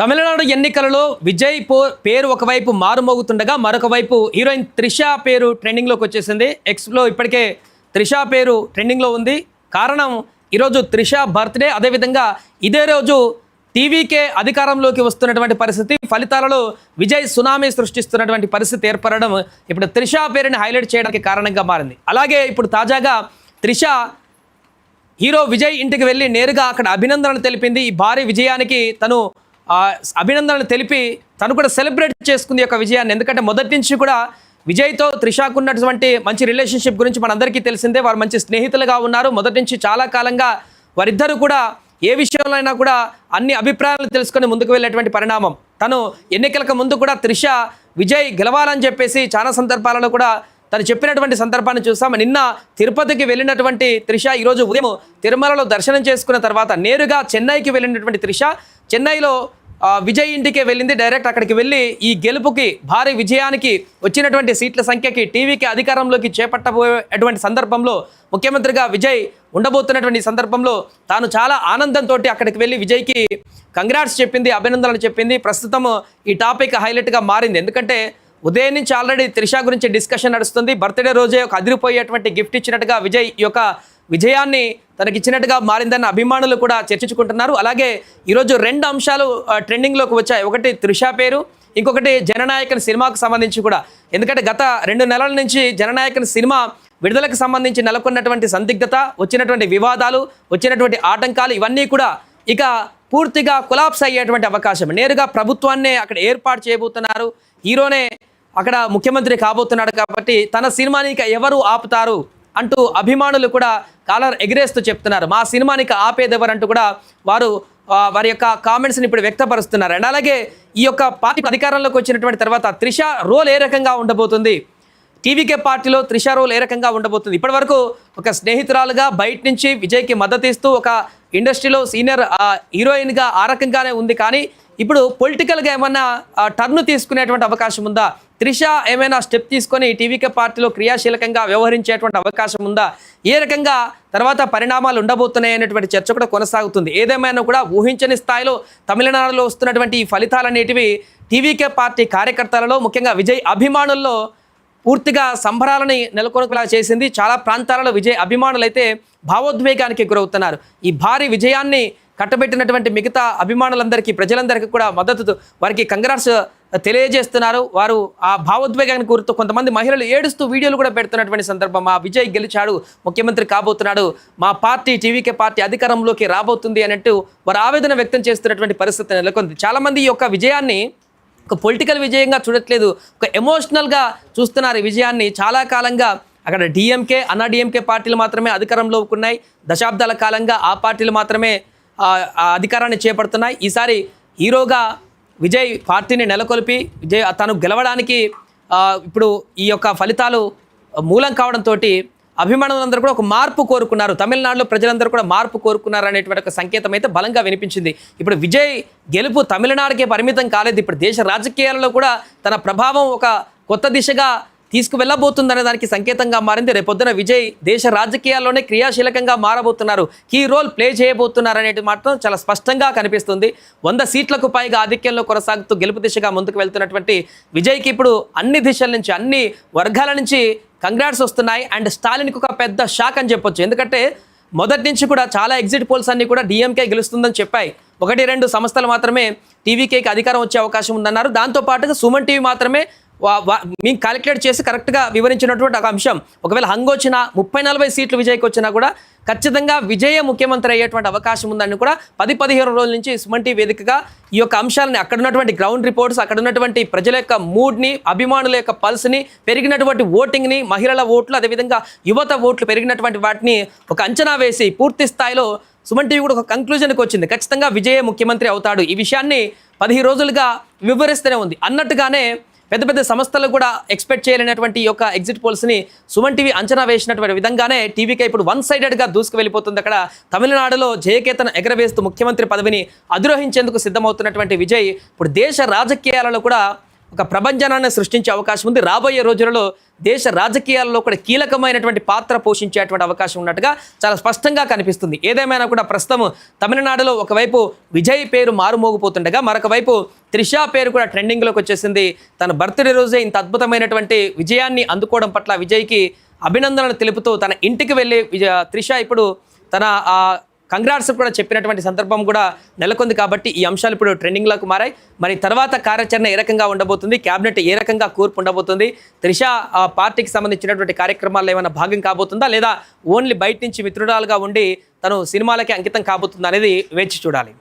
తమిళనాడు ఎన్నికలలో విజయ్ పేరు ఒకవైపు మారుమోగుతుండగా మరొక వైపు హీరోయిన్ త్రిష పేరు ట్రెండింగ్లోకి వచ్చేసింది. ఎక్స్లో ఇప్పటికే త్రిష పేరు ట్రెండింగ్లో ఉంది. కారణం ఈరోజు త్రిష బర్త్డే, అదేవిధంగా ఇదే రోజు టీవీకే అధికారంలోకి వస్తున్నటువంటి పరిస్థితి. ఫలితాలలో విజయ్ సునామీ సృష్టిస్తున్నటువంటి పరిస్థితి ఏర్పడడం ఇప్పుడు త్రిష పేరుని హైలైట్ చేయడానికి కారణంగా మారింది. అలాగే ఇప్పుడు తాజాగా త్రిష హీరో విజయ్ ఇంటికి వెళ్ళి నేరుగా అక్కడ అభినందనలు తెలిపింది. ఈ భారీ విజయానికి తను అభినందనలు తెలిపి తను కూడా సెలబ్రేట్ చేసుకుంది యొక్క విజయాన్ని. ఎందుకంటే మొదటి నుంచి కూడా విజయ్తో త్రిషకు ఉన్నటువంటి మంచి రిలేషన్షిప్ గురించి మనందరికీ తెలిసిందే. వారు మంచి స్నేహితులుగా ఉన్నారు. మొదటి నుంచి చాలా కాలంగా వారిద్దరూ కూడా ఏ విషయంలో అయినా కూడా అన్ని అభిప్రాయాలు తెలుసుకొని ముందుకు వెళ్ళేటువంటి పరిణామం. తను ఎన్నికలకు ముందు కూడా త్రిష విజయ్ గెలవాలని చెప్పేసి చాలా సందర్భాలలో కూడా తను చెప్పినటువంటి సందర్భాన్ని చూసాం. నిన్న తిరుపతికి వెళ్ళినటువంటి త్రిష ఈరోజు ఉదయం తిరుమలలో దర్శనం చేసుకున్న తర్వాత నేరుగా చెన్నైకి వెళ్ళినటువంటి త్రిష చెన్నైలో విజయ్ ఇంటికే వెళ్ళింది. డైరెక్ట్ అక్కడికి వెళ్ళి ఈ గెలుపుకి, భారీ విజయానికి, వచ్చినటువంటి సీట్ల సంఖ్యకి, టీవీకి అధికారంలోకి చేపట్టబోయేటువంటి సందర్భంలో, ముఖ్యమంత్రిగా విజయ్ ఉండబోతున్నటువంటి సందర్భంలో తాను చాలా ఆనందంతో అక్కడికి వెళ్ళి విజయ్కి కంగ్రాట్స్ చెప్పింది, అభినందనలు చెప్పింది. ప్రస్తుతం ఈ టాపిక్ హైలైట్గా మారింది. ఎందుకంటే ఉదయం నుంచి ఆల్రెడీ త్రిష గురించి డిస్కషన్ నడుస్తుంది. బర్త్డే రోజే ఒక అదిరిపోయేటువంటి గిఫ్ట్ ఇచ్చినట్టుగా విజయ్ ఈ యొక్క విజయాన్ని తనకిచ్చినట్టుగా మారిందన్న అభిమానులు కూడా చర్చించుకుంటున్నారు. అలాగే ఈరోజు రెండు అంశాలు ట్రెండింగ్లోకి వచ్చాయి. ఒకటి త్రిష పేరు, ఇంకొకటి జననాయకన్ సినిమాకు సంబంధించి కూడా. ఎందుకంటే గత 2 నెలల నుంచి జననాయకన్ సినిమా విడుదలకు సంబంధించి నెలకొన్నటువంటి సందిగ్ధత, వచ్చినటువంటి వివాదాలు, వచ్చినటువంటి ఆటంకాలు ఇవన్నీ కూడా ఇక పూర్తిగా కొలాప్స్ అయ్యేటువంటి అవకాశం. నేరుగా ప్రభుత్వాన్నే అక్కడ ఏర్పాటు చేయబోతున్నారు. హీరోనే అక్కడ ముఖ్యమంత్రి కాబోతున్నాడు కాబట్టి తన సినిమాని ఇక ఎవరు ఆపుతారు అంటూ అభిమానులు కూడా కాలర్ ఎగిరేస్తూ చెప్తున్నారు. మా సినిమానికి ఆపేదెవరంటూ కూడా వారి యొక్క కామెంట్స్ని ఇప్పుడు వ్యక్తపరుస్తున్నారు. అండ్ అలాగే ఈ యొక్క పార్టీ అధికారంలోకి వచ్చినటువంటి తర్వాత త్రిష రోల్ ఏ రకంగా ఉండబోతుంది, టీవీకే పార్టీలో త్రిష రోల్ ఏ రకంగా ఉండబోతుంది? ఇప్పటివరకు ఒక స్నేహితురాలుగా బయట నుంచి విజయ్కి మద్దతు ఇస్తూ ఒక ఇండస్ట్రీలో సీనియర్ హీరోయిన్గా ఆ రకంగానే ఉంది. కానీ ఇప్పుడు పొలిటికల్గా ఏమన్నా టర్న్ తీసుకునేటువంటి అవకాశం ఉందా? త్రిష ఏమైనా స్టెప్ తీసుకొని టీవీకే పార్టీలో క్రియాశీలకంగా వ్యవహరించేటువంటి అవకాశం ఉందా? ఏ రకంగా తర్వాత పరిణామాలు ఉండబోతున్నాయి అనేటువంటి చర్చ కూడా కొనసాగుతుంది. ఏదేమైనా కూడా ఊహించని స్థాయిలో తమిళనాడులో వస్తున్నటువంటి ఈ ఫలితాలన్నిటివి టీవీకే పార్టీ కార్యకర్తలలో, ముఖ్యంగా విజయ్ అభిమానుల్లో పూర్తిగా సంబరాలని నెలకొల్పేలా చేసింది. చాలా ప్రాంతాలలో విజయ్ అభిమానులైతే భావోద్వేగానికి గురవుతున్నారు. ఈ భారీ విజయాన్ని కట్టబెట్టినటువంటి మిగతా అభిమానులందరికీ, ప్రజలందరికీ కూడా మద్దతు, వారికి కంగ్రాట్స్ తెలియజేస్తున్నారు. వారు ఆ భావోద్వేగాన్ని కోరుతూ కొంతమంది మహిళలు ఏడుస్తూ వీడియోలు కూడా పెడుతున్నటువంటి సందర్భం. మా విజయ్ గెలిచాడు, ముఖ్యమంత్రి కాబోతున్నాడు, మా పార్టీ టీవీకే పార్టీ అధికారంలోకి రాబోతుంది అన్నట్టు వారు ఆవేదన వ్యక్తం చేస్తున్నటువంటి పరిస్థితి నెలకొంది. చాలామంది ఈ యొక్క విజయాన్ని ఒక పొలిటికల్ విజయంగా చూడట్లేదు, ఒక ఎమోషనల్గా చూస్తున్నారు. ఈ విజయాన్ని చాలా కాలంగా అక్కడ డిఎంకే, అన్నా డిఎంకే పార్టీలు మాత్రమే అధికారంలోకి ఉన్నాయి. దశాబ్దాల కాలంగా ఆ పార్టీలు మాత్రమే అధికారాన్ని చేపడుతున్నాయి. ఈసారి హీరోగా విజయ్ పార్టీని నెలకొల్పి విజయ్ తను గెలవడానికి ఇప్పుడు ఈ యొక్క ఫలితాలు మూలం కావడంతో అభిమానులందరూ కూడా ఒక మార్పు కోరుకున్నారు. తమిళనాడులో ప్రజలందరూ కూడా మార్పు కోరుకున్నారు అనేటువంటి ఒక సంకేతం అయితే బలంగా వినిపించింది. ఇప్పుడు విజయ్ గెలుపు తమిళనాడుకే పరిమితం కాలేదు. ఇప్పుడు దేశ రాజకీయాలలో కూడా తన ప్రభావం ఒక కొత్త దిశగా తీసుకువెళ్ళబోతుందనే దానికి సంకేతంగా మారింది. రేపొద్దున విజయ్ దేశ రాజకీయాల్లోనే క్రియాశీలకంగా మారబోతున్నారు, కీ రోల్ ప్లే చేయబోతున్నారు అనేది మాత్రం చాలా స్పష్టంగా కనిపిస్తుంది. 100 సీట్లకు పైగా ఆధిక్యంలో కొనసాగుతూ గెలుపు దిశగా ముందుకు వెళ్తున్నటువంటి విజయ్కి ఇప్పుడు అన్ని దిశల నుంచి, అన్ని వర్గాల నుంచి కంగ్రాట్స్ వస్తున్నాయి. అండ్ స్టాలిన్కి ఒక పెద్ద షాక్ అని చెప్పొచ్చు. ఎందుకంటే మొదటి నుంచి కూడా చాలా ఎగ్జిట్ పోల్స్ అన్ని కూడా డిఎంకే గెలుస్తుందని చెప్పాయి. 1-2 సంస్థలు మాత్రమే టీవీకేకి అధికారం వచ్చే అవకాశం ఉందన్నారు. దాంతోపాటుగా సుమన్ టీవీ మాత్రమే మేము క్యాలిక్యులేట్ చేసి కరెక్ట్గా వివరించినటువంటి ఒక అంశం. ఒకవేళ హంగ్ వచ్చినా 30-40 సీట్లు విజయ్కి వచ్చినా కూడా ఖచ్చితంగా విజయ ముఖ్యమంత్రి అయ్యేటువంటి అవకాశం ఉందని కూడా 10-15 రోజుల నుంచి సుమన్ టీవీ వేదికగా ఈ యొక్క అంశాలని, అక్కడ ఉన్నటువంటి గ్రౌండ్ రిపోర్ట్స్, అక్కడ ఉన్నటువంటి ప్రజల యొక్క మూడ్ని, అభిమానుల యొక్క పల్స్ని, పెరిగినటువంటి ఓటింగ్ని, మహిళల ఓట్లు, అదేవిధంగా యువత ఓట్లు పెరిగినటువంటి వాటిని ఒక అంచనా వేసి పూర్తి స్థాయిలో సుమన్ టీవీ కూడా ఒక కంక్లూజన్కి వచ్చింది. ఖచ్చితంగా విజయ ముఖ్యమంత్రి అవుతాడు. ఈ విషయాన్ని 15 రోజులుగా వివరిస్తూనే ఉంది. అన్నట్టుగానే పెద్ద పెద్ద సంస్థలు కూడా ఎక్స్పెక్ట్ చేయలేనటువంటి ఈ యొక్క ఎగ్జిట్ పోల్స్ని సుమన్ టీవీ అంచనా వేసినటువంటి విధంగానే టీవీకే ఇప్పుడు 1 సైడెడ్గా దూసుకు వెళ్ళిపోతుంది. అక్కడ తమిళనాడులో జయకేతను ఎగరవేస్తూ ముఖ్యమంత్రి పదవిని అధిరోహించేందుకు సిద్ధమవుతున్నటువంటి విజయ్ ఇప్పుడు దేశ రాజకీయాలలో కూడా ఒక ప్రభంజనాన్ని సృష్టించే అవకాశం ఉంది. రాబోయే రోజులలో దేశ రాజకీయాల్లో కూడా కీలకమైనటువంటి పాత్ర పోషించేటువంటి అవకాశం ఉన్నట్టుగా చాలా స్పష్టంగా కనిపిస్తుంది. ఏదేమైనా కూడా ప్రస్తుతం తమిళనాడులో ఒకవైపు విజయ్ పేరు మారుమోగిపోతుండగా మరొక వైపు త్రిష పేరు కూడా ట్రెండింగ్లోకి వచ్చేసింది. తన బర్త్డే రోజే ఇంత అద్భుతమైనటువంటి విజయాన్ని అందుకోవడం పట్ల విజయ్కి అభినందనలు తెలుపుతూ తన ఇంటికి వెళ్ళి త్రిష ఇప్పుడు తన కంగ్రాట్స్ కూడా చెప్పినటువంటి సందర్భం కూడా నెలకొంది. కాబట్టి ఈ అంశాలు ఇప్పుడు ట్రెండింగ్లోకి మారాయి. మరి తర్వాత కార్యాచరణ ఏ రకంగా ఉండబోతుంది, క్యాబినెట్ ఏ రకంగా కూర్పు ఉండబోతుంది, త్రిష పార్టీకి సంబంధించినటువంటి కార్యక్రమాల్లో ఏమైనా భాగం కాబోతుందా లేదా ఓన్లీ బయట నుంచి మిత్రురాలుగా ఉండి తను సినిమాలకే అంకితం కాబోతుందా అనేది వేచి చూడాలి.